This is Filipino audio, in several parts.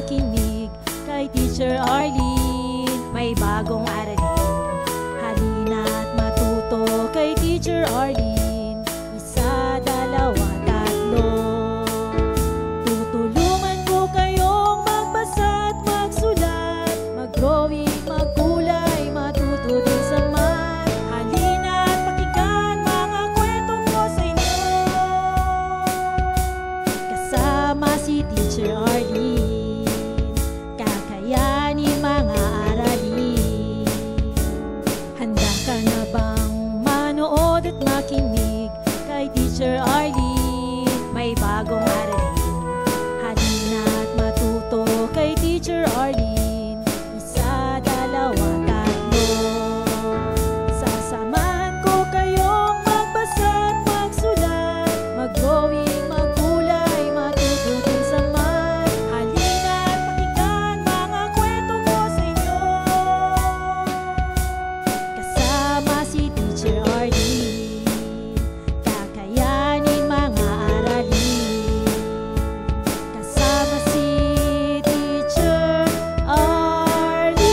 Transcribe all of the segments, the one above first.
makinig kay Teacher Arlene. May bagong aralin, halina't matuto kay Teacher Arlene. Isa, dalawa, tatlo. Tutulungan ko kayong magbasa at magsulat, mag-drawing, magkulay, matuto din sa math. Halina't pakinggan mga kwento ko sa inyo, kasama si Teacher Arlene. Kakayanin mga aralin. Handa ka na bang manood at makinig kay Teacher Arlene? May bagong aralin, halina't matuto kay Teacher Arlene. Isa, dalawa, tatlo. Sasamahan ko kayong magbasa at magsulat, mag-drawing, magkulay, matuto din sa math. Halina't pakinggan mga kwento ko sa inyo, kasama si Teacher Arlene. Kakayanin mga aralin, kasama si Teacher Arlene.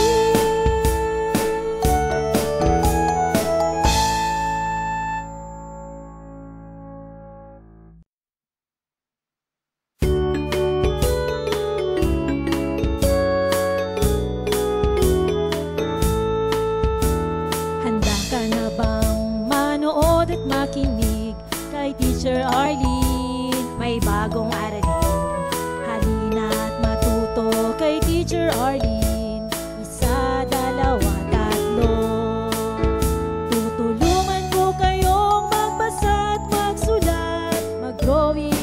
Handa ka na bang manood at makinig kay Teacher Arlene? May bagong aralin, halina't matuto kay Teacher Arlene. Isa, dalawa, tatlo. Tutulungan ko kayong magbasa at magsulat, mag-drawing,